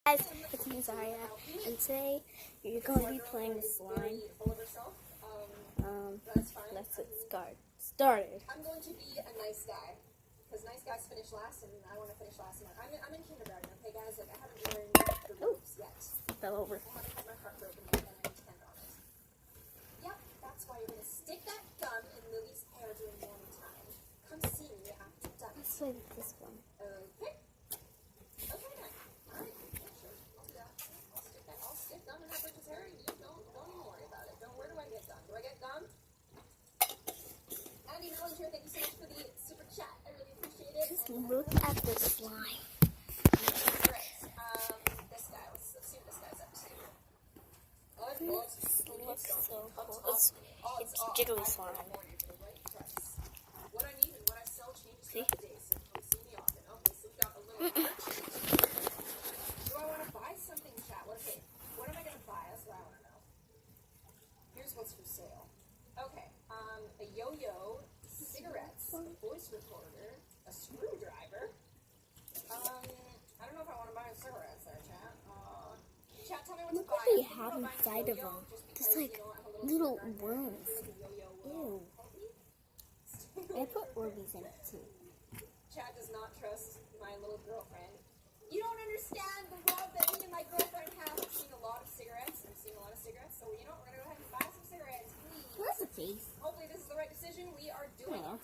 Guys, it's me, Zaria, and today you're going to be playing slime. Let's get started. I'm going to be a nice guy, because nice guys finish last, and I want to finish last. I'm in kindergarten, okay, guys? Like, I haven't learned the ropes yet. Fell over. I haven't had my heart broken yet, and I depend on it. Yep, that's why you're going to stick that gum in Lily's hair during morning time. Come see me after done. Let's play this one. Okay. Okay, then. All right. Yeah, sure. I'll do that. I'll stick gum in that Bridget's hair. You don't even worry about it. Where do I get gum? Do I get gum? Andy Mellinger, thank you so much for the super chat. I really appreciate it. Just look at the slime. Alright, this guy. Let's see what this guy's up to. It looks so cool. It's jiggly slime. What I need and what I sell changes See? throughout the day, so come see me often. Okay, so we got a little merch. Do I want to buy something, chat? Okay, what am I going to buy? That's what I want to know. Here's what's for sale. Okay, a yo-yo, cigarettes, a voice recorder, a screwdriver. I don't know if I want to buy cigarettes there, chat. Chat, tell me what to Look buy. what they have inside of them. Just like little worms. Ew. I put Orbeez in it too. Chad does not trust my little girlfriend. You don't understand the love that me and my girlfriend have. I'm seeing a lot of cigarettes. So you know, we're gonna go ahead and buy some cigarettes, please. Where's the face? Hopefully this is the right decision. We are doing Yeah. it.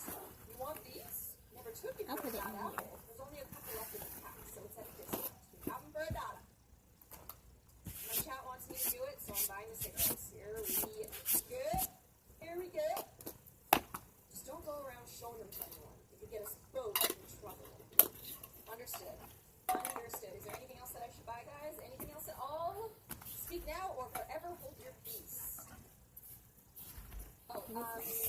You want these? Never took it I'll for put it that in apple. here. There's only a couple left in the pack, so it's at a discount. We have them for $1. My chat wants me to do it, so I'm buying the cigarettes. Here we go. Just don't go around showing them to anyone. It could get us both in trouble. Understood. Is there anything else that I should buy, guys? Anything else at all? Speak now or forever hold your peace.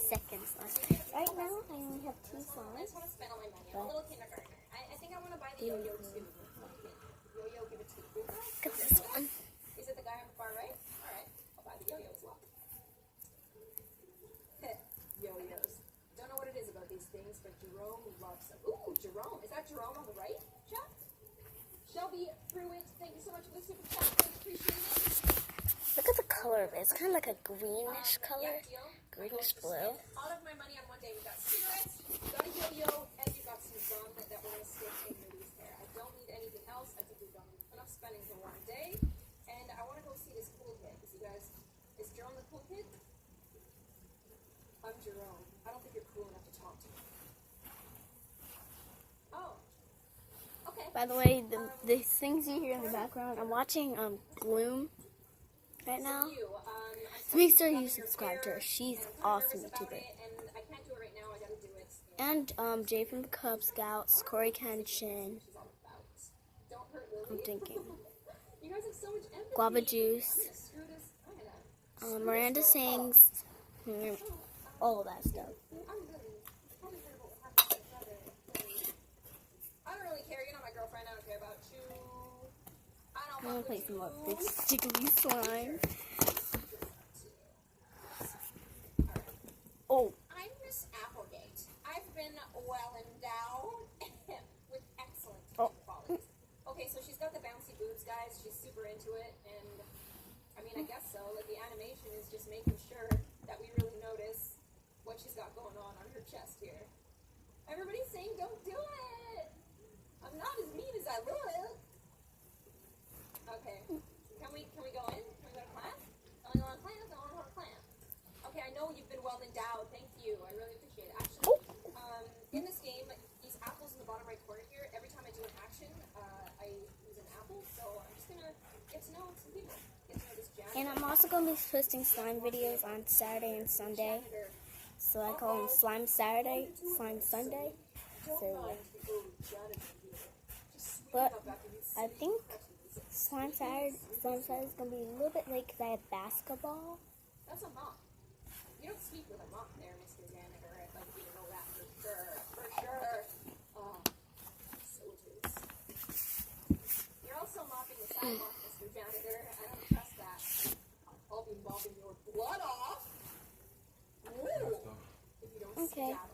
Second slime. Right now, I only have 2 I just slimes. want to spend all my money. I'm a little kindergartner. I think I want to buy the yo-yo too. Yo-yo, give it to you. Look at this one. Is it the guy on the far right? Alright, I'll buy the yo-yo as well. Yo-yos. Don't know what it is about these things, but Jerome loves them. Ooh, Jerome. Is that Jerome on the right, chat? Shelby Pruitt, thank you so much for the super chat. I appreciate it. Look at the color of it. It's kind of like a greenish color. Greenish blue. All of my money on one day. We got cigarettes, we got a yo-yo, and we got some gum that we're going to stick in Lily's hair. I don't need anything else. I think we've done enough spending for one day. And I want to go see this cool kid. Because you guys, is Jerome the cool kid? I'm Jerome. I don't think you're cool enough to talk to me. Oh. Okay. By the way, the things you hear in the background, I'm watching Bloom right now. So make sure you subscribe to her. She's awesome YouTuber. And Jay from the Cub Scouts, Corey Kenshin. I'm thinking. Guava Juice. Miranda Sings. All of that stuff. I don't really care. You're not my girlfriend. I don't care about you. I'm gonna play some more big jiggly slime. Oh. I'm Miss Applegate. I've been well endowed with excellent qualities. Okay, so she's got the bouncy boobs, guys. She's super into it, and I mean, I guess so. Like, the animation is just making sure that we really notice what she's got going on her chest here. Everybody's saying, don't do it! I'm not as mean as I look. Okay. Can we go in? Can we go to class? I want to go to class. I want to go to class. Okay, I know you've been well endowed. Thank you. I really appreciate it. Actually, in this game, these apples in the bottom right corner here, every time I do an action, I use an apple. So I'm just going to get to know some people. Get to know this janitor. And I'm also going to be posting slime videos on Saturday and Sunday. So I call them Slime Saturday, Slime Sunday. So yeah. But I think Slime Saturday is going to be a little bit like that basketball. That's a mop. You don't speak with a mop there, Mr. Janitor. I'd like you to know that for sure. For sure. Soldiers. You're also mopping the sidewalk, Mr. Janitor. I don't trust that. I'll be mopping your blood off. Woo! If you don't Okay. skedaddle.